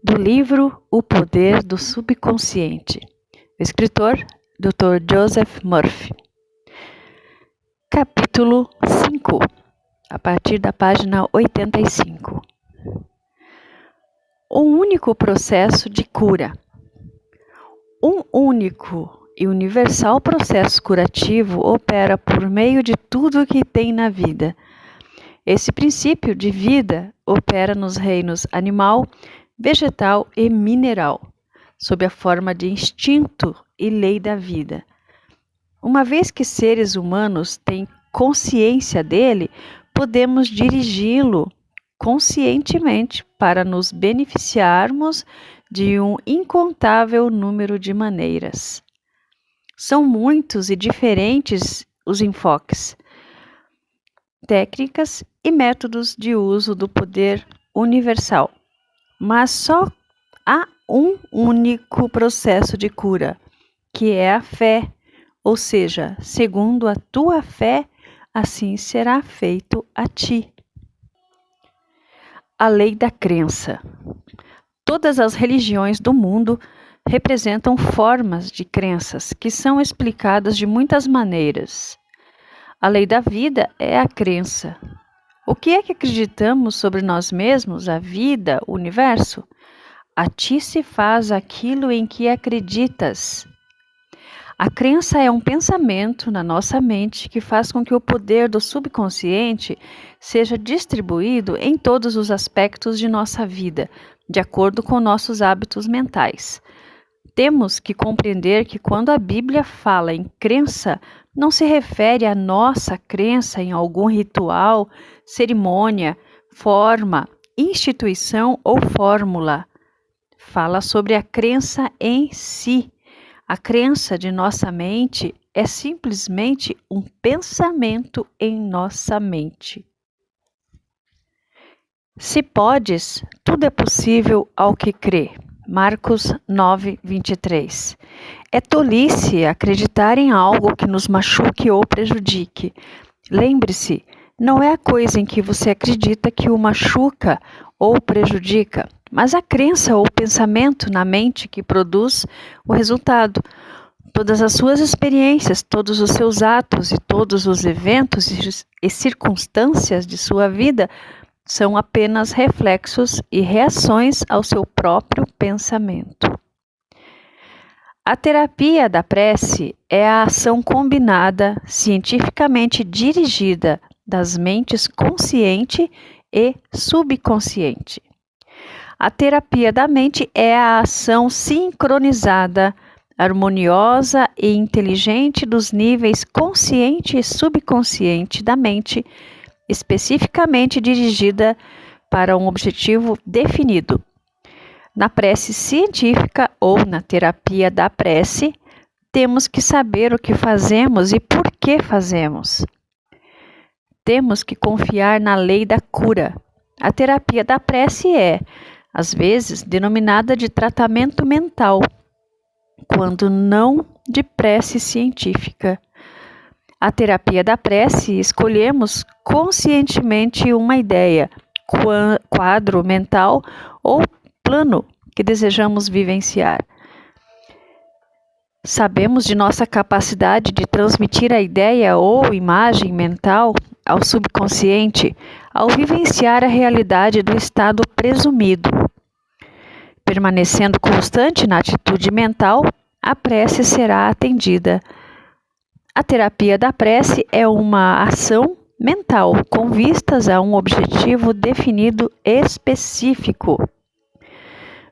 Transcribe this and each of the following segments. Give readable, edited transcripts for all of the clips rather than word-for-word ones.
do livro O Poder do Subconsciente. O escritor, Dr. Joseph Murphy. Capítulo 5, a partir da página 85. Um único processo de cura. Um único e universal processo curativo opera por meio de tudo o que tem na vida. Esse princípio de vida opera nos reinos animal, vegetal e mineral, sob a forma de instinto e lei da vida. Uma vez que seres humanos têm consciência dele, podemos dirigi-lo conscientemente para nos beneficiarmos de um incontável número de maneiras. São muitos e diferentes os enfoques, técnicas e métodos de uso do poder universal, mas só há um único processo de cura, que é a fé, ou seja, segundo a tua fé, assim será feito a ti. A lei da crença. Todas as religiões do mundo representam formas de crenças que são explicadas de muitas maneiras. A lei da vida é a crença. O que é que acreditamos sobre nós mesmos, a vida, o universo? A ti se faz aquilo em que acreditas. A crença é um pensamento na nossa mente que faz com que o poder do subconsciente seja distribuído em todos os aspectos de nossa vida, de acordo com nossos hábitos mentais. Temos que compreender que quando a Bíblia fala em crença, não se refere à nossa crença em algum ritual, cerimônia, forma, instituição ou fórmula. Fala sobre a crença em si. A crença de nossa mente é simplesmente um pensamento em nossa mente. Se podes, tudo é possível ao que crê. Marcos 9, 23. É tolice acreditar em algo que nos machuque ou prejudique. Lembre-se, não é a coisa em que você acredita que o machuca ou prejudica, mas a crença ou pensamento na mente que produz o resultado. Todas as suas experiências, todos os seus atos e todos os eventos e circunstâncias de sua vida são apenas reflexos e reações ao seu próprio pensamento. A terapia da prece é a ação combinada, cientificamente dirigida das mentes consciente e subconsciente. A terapia da mente é a ação sincronizada, harmoniosa e inteligente dos níveis consciente e subconsciente da mente, especificamente dirigida para um objetivo definido. Na prece científica ou na terapia da prece, temos que saber o que fazemos e por que fazemos. Temos que confiar na lei da cura. A terapia da prece é, às vezes, denominada de tratamento mental, quando não de prece científica. A terapia da prece, escolhemos conscientemente uma ideia, quadro mental ou plano que desejamos vivenciar. Sabemos de nossa capacidade de transmitir a ideia ou imagem mental ao subconsciente ao vivenciar a realidade do estado presumido. Permanecendo constante na atitude mental, a prece será atendida. A terapia da prece é uma ação mental com vistas a um objetivo definido específico.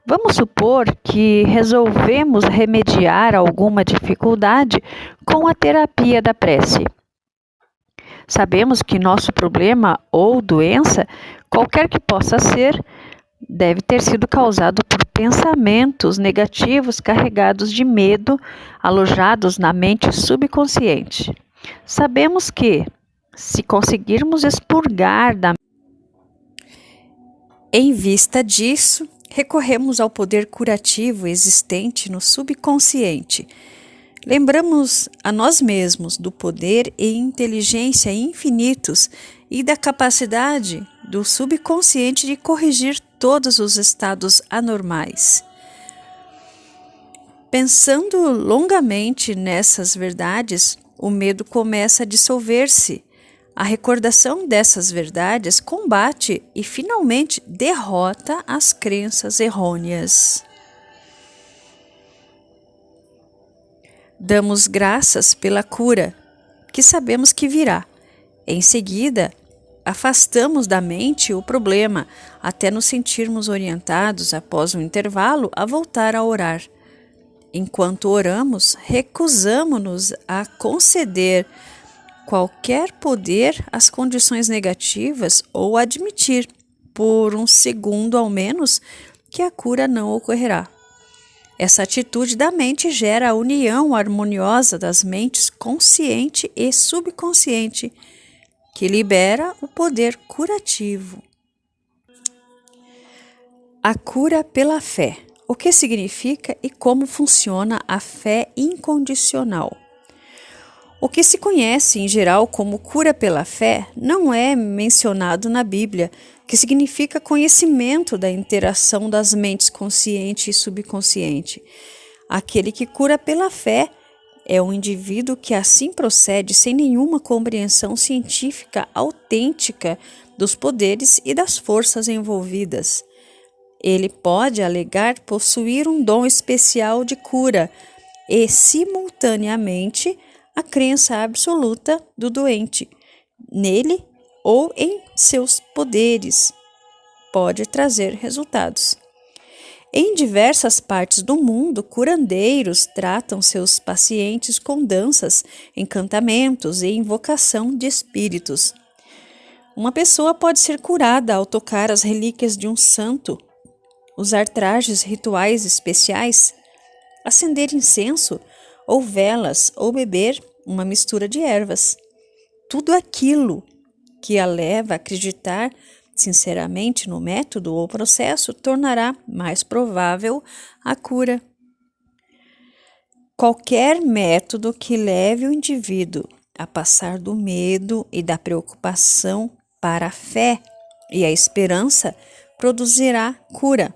Vamos supor que resolvemos remediar alguma dificuldade com a terapia da prece. Sabemos que nosso problema ou doença, qualquer que possa ser, deve ter sido causado por pensamentos negativos carregados de medo, alojados na mente subconsciente. Sabemos que, se conseguirmos expurgar da em vista disso, recorremos ao poder curativo existente no subconsciente. Lembramos a nós mesmos do poder e inteligência infinitos e da capacidade do subconsciente de corrigir todos os estados anormais. Pensando longamente nessas verdades, o medo começa a dissolver-se. A recordação dessas verdades combate e finalmente derrota as crenças errôneas. Damos graças pela cura, que sabemos que virá. Em seguida, afastamos da mente o problema, até nos sentirmos orientados, após um intervalo, a voltar a orar. Enquanto oramos, recusamo-nos a conceder qualquer poder às condições negativas ou admitir, por um segundo ao menos, que a cura não ocorrerá. Essa atitude da mente gera a união harmoniosa das mentes consciente e subconsciente, que libera o poder curativo. A cura pela fé. O que significa e como funciona a fé incondicional? O que se conhece em geral como cura pela fé não é mencionado na Bíblia, que significa conhecimento da interação das mentes consciente e subconsciente. Aquele que cura pela fé é um indivíduo que assim procede sem nenhuma compreensão científica autêntica dos poderes e das forças envolvidas. Ele pode alegar possuir um dom especial de cura e, simultaneamente, a crença absoluta do doente nele ou em seus poderes pode trazer resultados. Em diversas partes do mundo, curandeiros tratam seus pacientes com danças, encantamentos e invocação de espíritos. Uma pessoa pode ser curada ao tocar as relíquias de um santo, usar trajes rituais especiais, acender incenso ou velas ou beber uma mistura de ervas. Tudo aquilo que a leva a acreditar sinceramente no método ou processo tornará mais provável a cura. Qualquer método que leve o indivíduo a passar do medo e da preocupação para a fé e a esperança produzirá cura.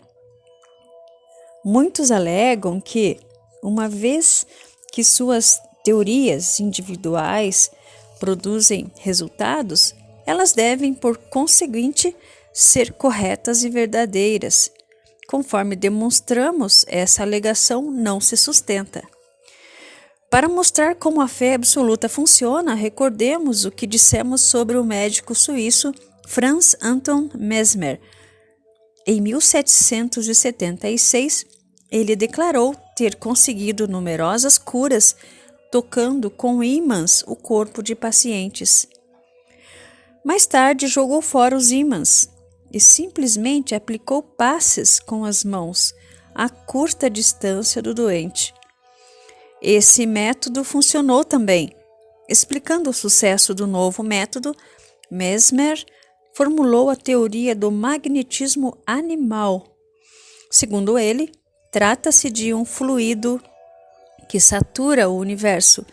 Muitos alegam que, uma vez que suas teorias individuais produzem resultados, elas devem, por conseguinte, ser corretas e verdadeiras. Conforme demonstramos, essa alegação não se sustenta. Para mostrar como a fé absoluta funciona, recordemos o que dissemos sobre o médico suíço Franz Anton Mesmer. Em 1776, ele declarou ter conseguido numerosas curas tocando com ímãs o corpo de pacientes. Mais tarde, jogou fora os ímãs e simplesmente aplicou passes com as mãos a curta distância do doente. Esse método funcionou também. Explicando o sucesso do novo método, Mesmer formulou a teoria do magnetismo animal. Segundo ele, trata-se de um fluido que satura o universo,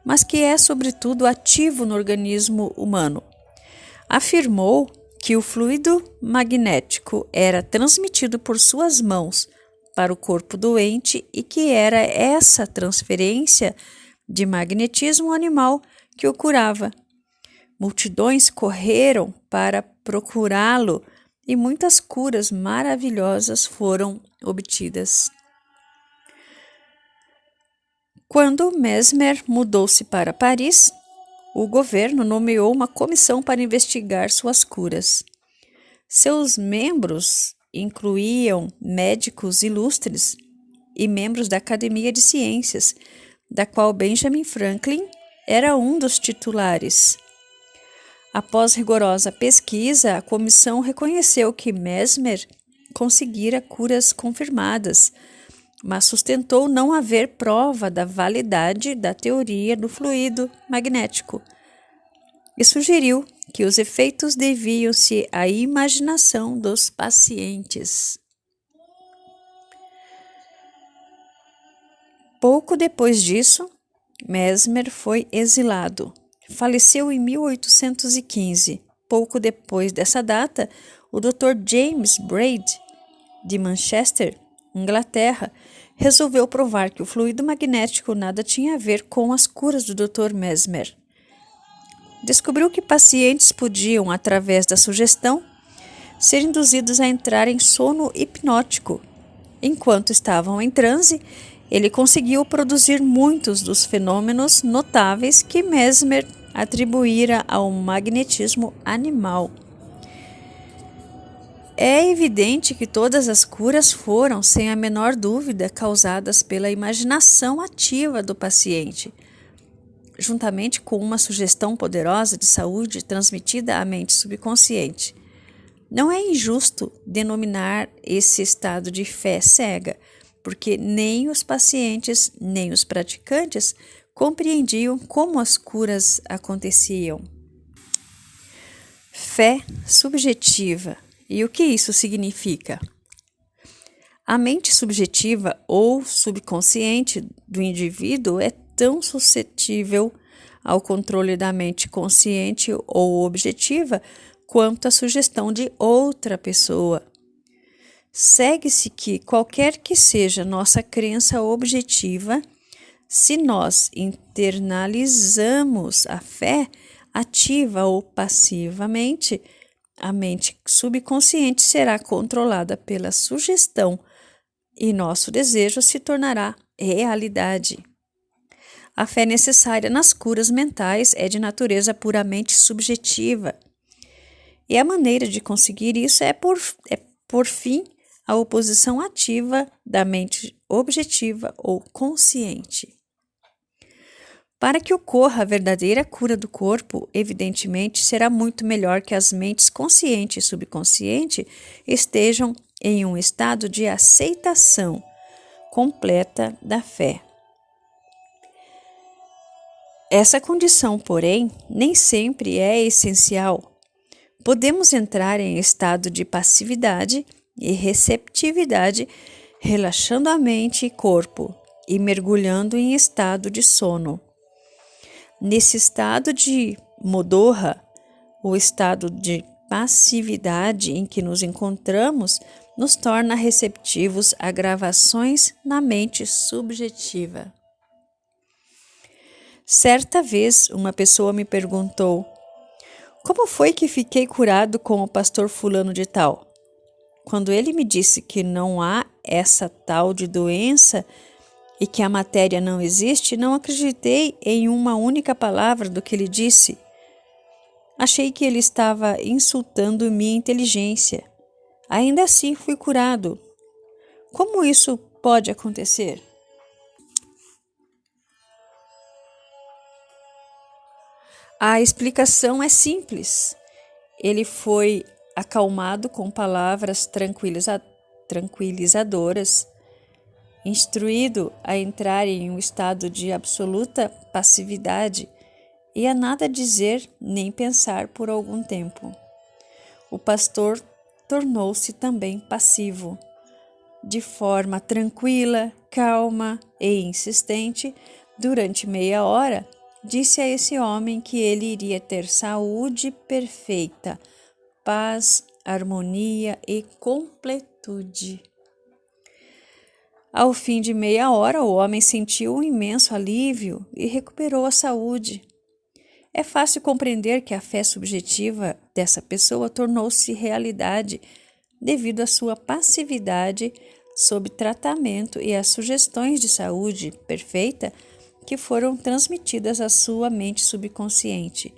mas que é sobretudo ativo no organismo humano. Afirmou que o fluido magnético era transmitido por suas mãos para o corpo doente e que era essa transferência de magnetismo animal que o curava. Multidões correram para procurá-lo e muitas curas maravilhosas foram obtidas. Quando Mesmer mudou-se para Paris, o governo nomeou uma comissão para investigar suas curas. Seus membros incluíam médicos ilustres e membros da Academia de Ciências, da qual Benjamin Franklin era um dos titulares. Após rigorosa pesquisa, a comissão reconheceu que Mesmer conseguira curas confirmadas, mas sustentou não haver prova da validade da teoria do fluido magnético e sugeriu que os efeitos deviam-se à imaginação dos pacientes. Pouco depois disso, Mesmer foi exilado. Faleceu em 1815, Pouco depois dessa data, o Dr. James Braid, de Manchester, Inglaterra, resolveu provar que o fluido magnético nada tinha a ver com as curas do Dr. Mesmer. Descobriu que pacientes podiam, através da sugestão, ser induzidos a entrar em sono hipnótico. Enquanto estavam em transe, ele conseguiu produzir muitos dos fenômenos notáveis que Mesmer atribuíra ao magnetismo animal. É evidente que todas as curas foram, sem a menor dúvida, causadas pela imaginação ativa do paciente, juntamente com uma sugestão poderosa de saúde transmitida à mente subconsciente. Não é injusto denominar esse estado de fé cega, porque nem os pacientes nem os praticantes compreendiam como as curas aconteciam. Fé subjetiva. E o que isso significa? A mente subjetiva ou subconsciente do indivíduo é tão suscetível ao controle da mente consciente ou objetiva quanto a sugestão de outra pessoa. Segue-se que, qualquer que seja nossa crença objetiva, se nós internalizamos a fé, ativa ou passivamente, a mente subconsciente será controlada pela sugestão e nosso desejo se tornará realidade. A fé necessária nas curas mentais é de natureza puramente subjetiva. E a maneira de conseguir isso é por fim a oposição ativa da mente objetiva ou consciente. Para que ocorra a verdadeira cura do corpo, evidentemente será muito melhor que as mentes consciente e subconsciente estejam em um estado de aceitação completa da fé. Essa condição, porém, nem sempre é essencial. Podemos entrar em estado de passividade e receptividade, relaxando a mente e corpo e mergulhando em estado de sono. Nesse estado de modorra, o estado de passividade em que nos encontramos, nos torna receptivos a gravações na mente subjetiva. Certa vez, uma pessoa me perguntou: como foi que fiquei curado com o pastor fulano de tal? Quando ele me disse que não há essa tal de doença e que a matéria não existe, não acreditei em uma única palavra do que ele disse. Achei que ele estava insultando minha inteligência. Ainda assim fui curado. Como isso pode acontecer? A explicação é simples. Ele foi acalmado com palavras tranquilizadoras, instruído a entrar em um estado de absoluta passividade e a nada dizer nem pensar por algum tempo. O pastor tornou-se também passivo. De forma tranquila, calma e insistente, durante meia hora, disse a esse homem que ele iria ter saúde perfeita, paz, harmonia e completude. Ao fim de meia hora, o homem sentiu um imenso alívio e recuperou a saúde. É fácil compreender que a fé subjetiva dessa pessoa tornou-se realidade devido à sua passividade sob tratamento e às sugestões de saúde perfeita que foram transmitidas à sua mente subconsciente.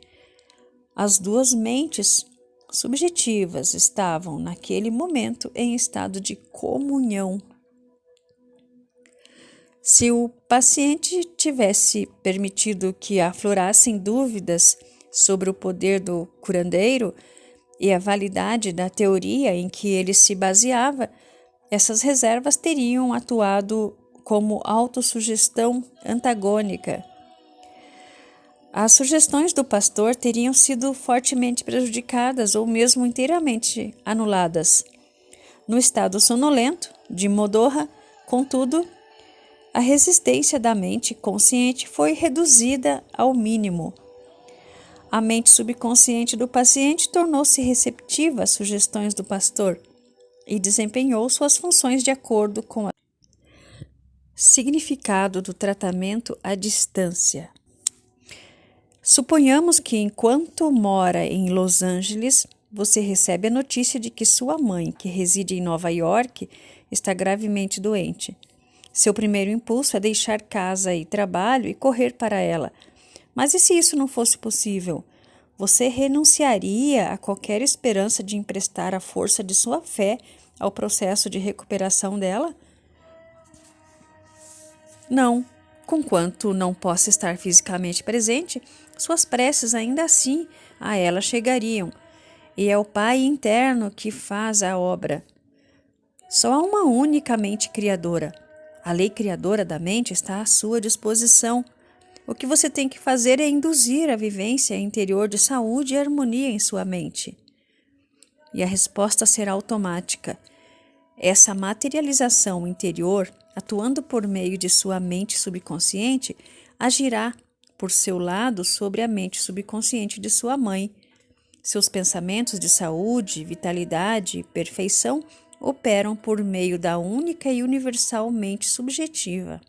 As duas mentes subjetivas estavam, naquele momento, em estado de comunhão. Se o paciente tivesse permitido que aflorassem dúvidas sobre o poder do curandeiro e a validade da teoria em que ele se baseava, essas reservas teriam atuado como autossugestão antagônica. As sugestões do pastor teriam sido fortemente prejudicadas ou mesmo inteiramente anuladas. No estado sonolento, de modorra, contudo, a resistência da mente consciente foi reduzida ao mínimo. A mente subconsciente do paciente tornou-se receptiva às sugestões do pastor e desempenhou suas funções de acordo com o significado do tratamento à distância. Suponhamos que, enquanto mora em Los Angeles, você recebe a notícia de que sua mãe, que reside em Nova York, está gravemente doente. Seu primeiro impulso é deixar casa e trabalho e correr para ela. Mas e se isso não fosse possível? Você renunciaria a qualquer esperança de emprestar a força de sua fé ao processo de recuperação dela? Não. Conquanto não possa estar fisicamente presente, suas preces ainda assim a ela chegariam. E é o Pai interno que faz a obra. Só há uma única mente criadora. A lei criadora da mente está à sua disposição. O que você tem que fazer é induzir a vivência interior de saúde e harmonia em sua mente. E a resposta será automática. Essa materialização interior, atuando por meio de sua mente subconsciente, agirá por seu lado sobre a mente subconsciente de sua mãe. Seus pensamentos de saúde, vitalidade e perfeição operam por meio da única e universal mente subjetiva.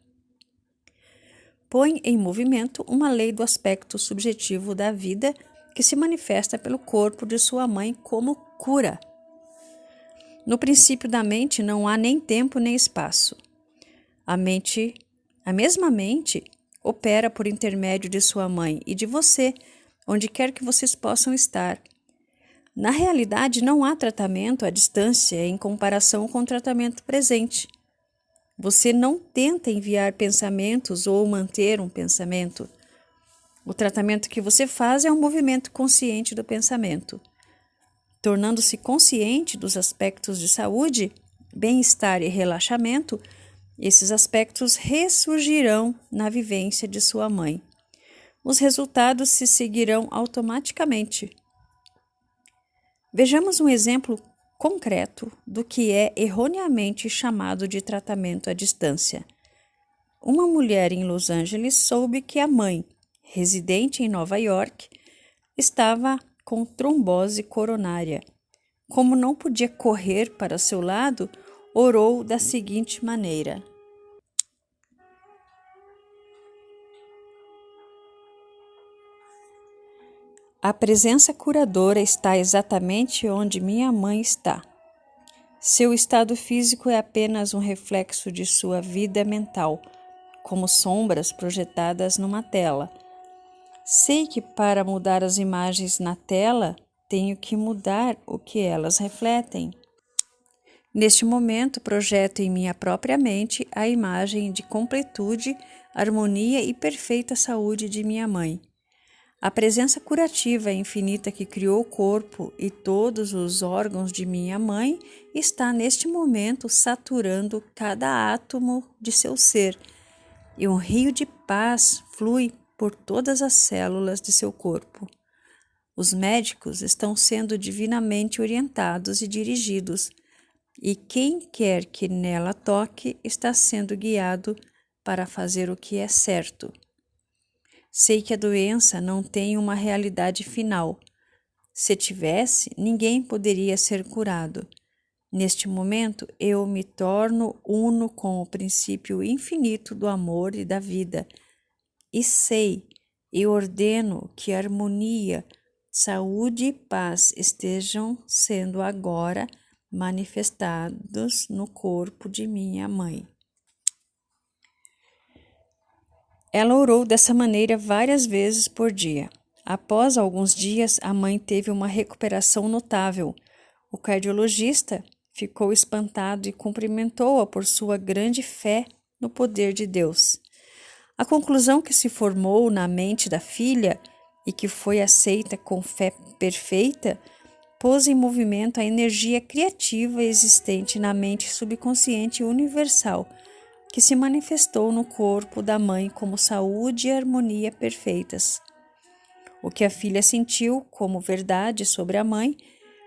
Põe em movimento uma lei do aspecto subjetivo da vida que se manifesta pelo corpo de sua mãe como cura. No princípio da mente não há nem tempo nem espaço. A mesma mente, opera por intermédio de sua mãe e de você, onde quer que vocês possam estar. Na realidade, não há tratamento à distância em comparação com o tratamento presente. Você não tenta enviar pensamentos ou manter um pensamento. O tratamento que você faz é um movimento consciente do pensamento. Tornando-se consciente dos aspectos de saúde, bem-estar e relaxamento, esses aspectos ressurgirão na vivência de sua mãe. Os resultados se seguirão automaticamente. Vejamos um exemplo concreto do que é erroneamente chamado de tratamento à distância. Uma mulher em Los Angeles soube que a mãe, residente em Nova York, estava com trombose coronária. Como não podia correr para seu lado, orou da seguinte maneira: a presença curadora está exatamente onde minha mãe está. Seu estado físico é apenas um reflexo de sua vida mental, como sombras projetadas numa tela. Sei que para mudar as imagens na tela, tenho que mudar o que elas refletem. Neste momento, projeto em minha própria mente a imagem de completude, harmonia e perfeita saúde de minha mãe. A presença curativa infinita que criou o corpo e todos os órgãos de minha mãe está neste momento saturando cada átomo de seu ser, e um rio de paz flui por todas as células de seu corpo. Os médicos estão sendo divinamente orientados e dirigidos, e quem quer que nela toque está sendo guiado para fazer o que é certo. Sei que a doença não tem uma realidade final. Se tivesse, ninguém poderia ser curado. Neste momento, eu me torno uno com o princípio infinito do amor e da vida, e sei e ordeno que harmonia, saúde e paz estejam sendo agora manifestados no corpo de minha mãe. Ela orou dessa maneira várias vezes por dia. Após alguns dias, a mãe teve uma recuperação notável. O cardiologista ficou espantado e cumprimentou-a por sua grande fé no poder de Deus. A conclusão que se formou na mente da filha e que foi aceita com fé perfeita pôs em movimento a energia criativa existente na mente subconsciente universal, que se manifestou no corpo da mãe como saúde e harmonia perfeitas. O que a filha sentiu como verdade sobre a mãe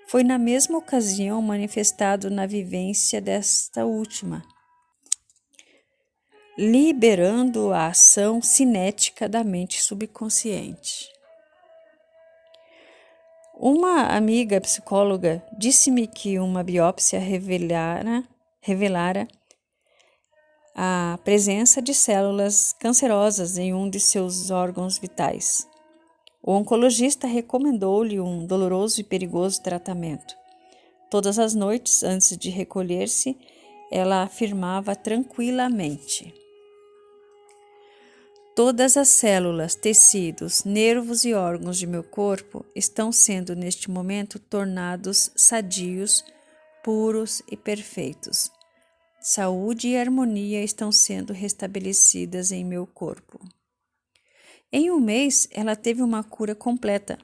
foi na mesma ocasião manifestado na vivência desta última, liberando a ação cinética da mente subconsciente. Uma amiga psicóloga disse-me que uma biópsia revelara a presença de células cancerosas em um de seus órgãos vitais. O oncologista recomendou-lhe um doloroso e perigoso tratamento. Todas as noites, antes de recolher-se, ela afirmava tranquilamente: todas as células, tecidos, nervos e órgãos de meu corpo estão sendo neste momento tornados sadios, puros e perfeitos. Saúde e harmonia estão sendo restabelecidas em meu corpo. Em um mês, ela teve uma cura completa.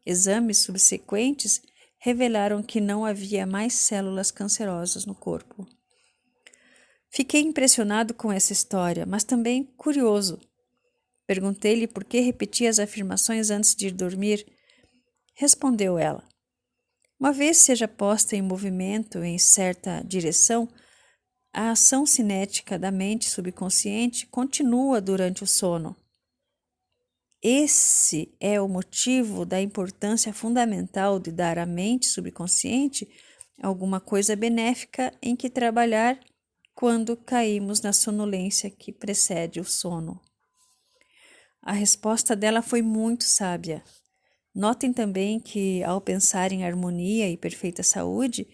Exames subsequentes revelaram que não havia mais células cancerosas no corpo. Fiquei impressionado com essa história, mas também curioso. Perguntei-lhe por que repetia as afirmações antes de ir dormir. Respondeu ela: uma vez seja posta em movimento em certa direção, a ação cinética da mente subconsciente continua durante o sono. Esse é o motivo da importância fundamental de dar à mente subconsciente alguma coisa benéfica em que trabalhar quando caímos na sonolência que precede o sono. A resposta dela foi muito sábia. Notem também que, ao pensar em harmonia e perfeita saúde,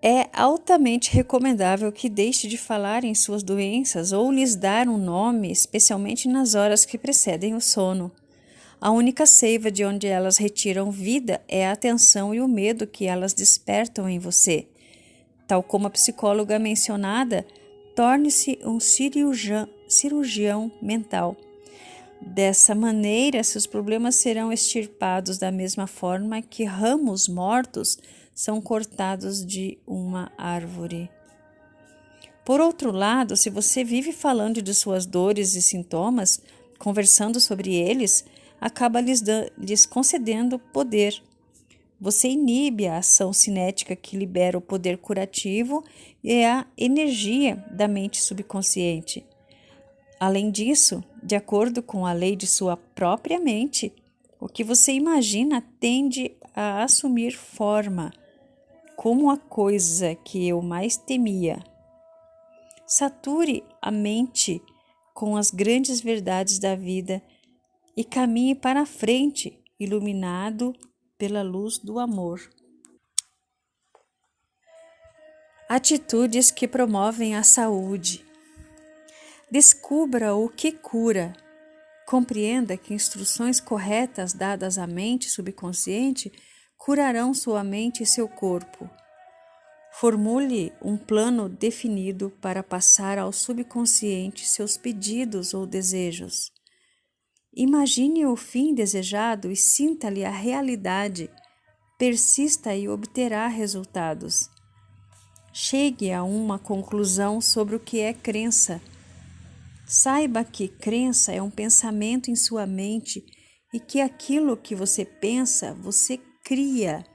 é altamente recomendável que deixe de falar em suas doenças ou lhes dar um nome, especialmente nas horas que precedem o sono. A única seiva de onde elas retiram vida é a atenção e o medo que elas despertam em você. Tal como a psicóloga mencionada, torne-se um cirurgião mental. Dessa maneira, seus problemas serão extirpados da mesma forma que ramos mortos são cortados de uma árvore. Por outro lado, se você vive falando de suas dores e sintomas, conversando sobre eles, acaba lhes concedendo poder. Você inibe a ação cinética que libera o poder curativo e a energia da mente subconsciente. Além disso, de acordo com a lei de sua própria mente, o que você imagina tende a assumir forma, como a coisa que eu mais temia. Sature a mente com as grandes verdades da vida e caminhe para a frente, iluminado pela luz do amor. Atitudes que promovem a saúde. Descubra o que cura. Compreenda que instruções corretas dadas à mente subconsciente curarão sua mente e seu corpo. Formule um plano definido para passar ao subconsciente seus pedidos ou desejos. Imagine o fim desejado e sinta-lhe a realidade. Persista e obterá resultados. Chegue a uma conclusão sobre o que é crença. Saiba que crença é um pensamento em sua mente e que aquilo que você pensa, você cria.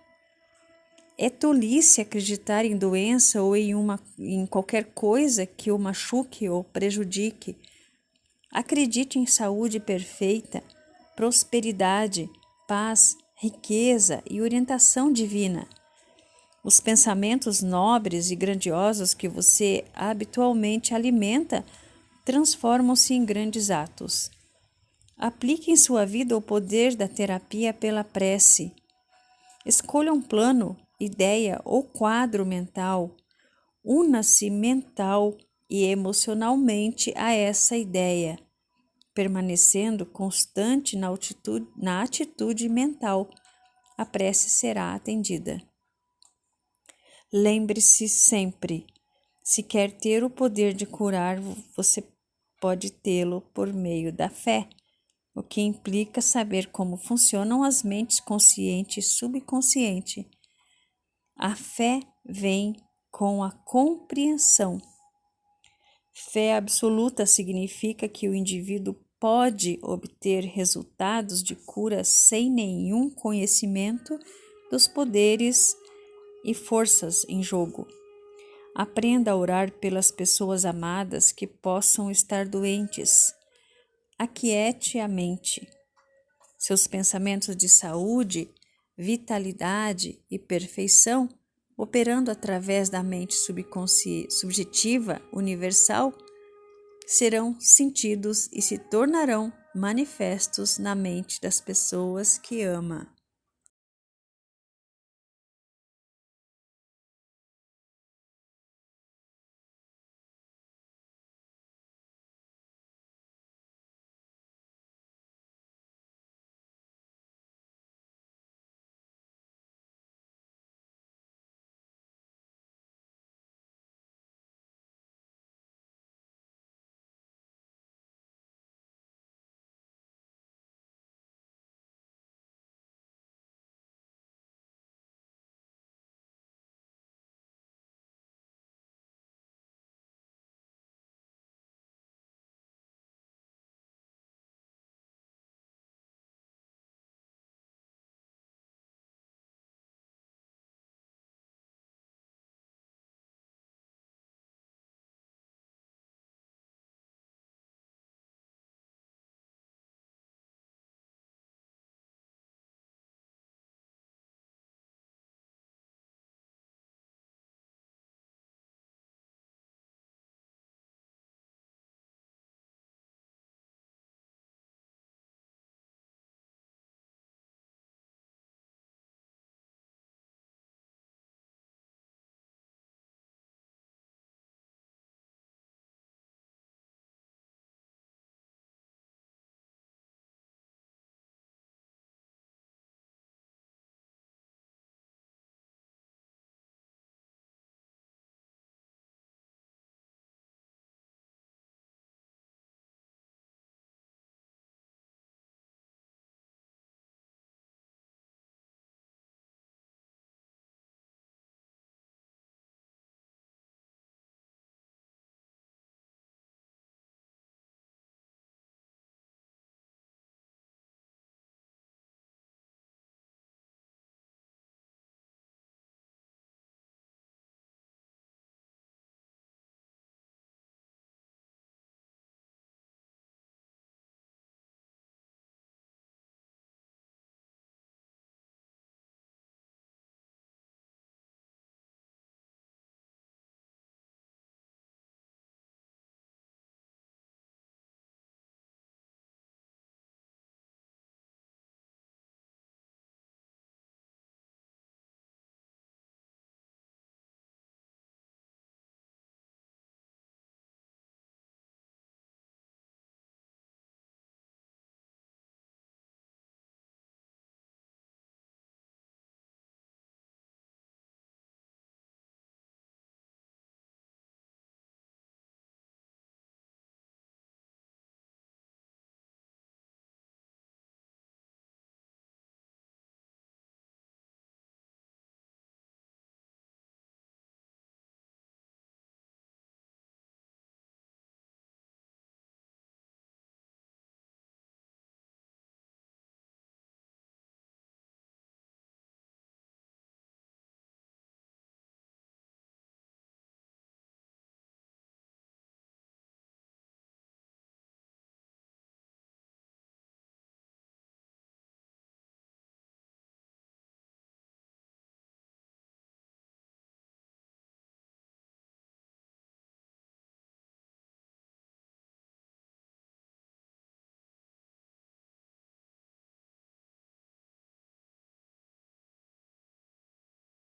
É tolice acreditar em doença ou em qualquer coisa que o machuque ou prejudique. Acredite em saúde perfeita, prosperidade, paz, riqueza e orientação divina. Os pensamentos nobres e grandiosos que você habitualmente alimenta transformam-se em grandes atos. Aplique em sua vida o poder da terapia pela prece. Escolha um plano, ideia ou quadro mental. Una-se mental e emocionalmente a essa ideia, permanecendo constante na atitude mental. A prece será atendida. Lembre-se sempre, se quer ter o poder de curar, você pode tê-lo por meio da fé, o que implica saber como funcionam as mentes consciente e subconsciente. A fé vem com a compreensão. Fé absoluta significa que o indivíduo pode obter resultados de cura sem nenhum conhecimento dos poderes e forças em jogo. Aprenda a orar pelas pessoas amadas que possam estar doentes. Aquiete a mente. Seus pensamentos de saúde, vitalidade e perfeição, operando através da mente subjetiva universal, serão sentidos e se tornarão manifestos na mente das pessoas que ama.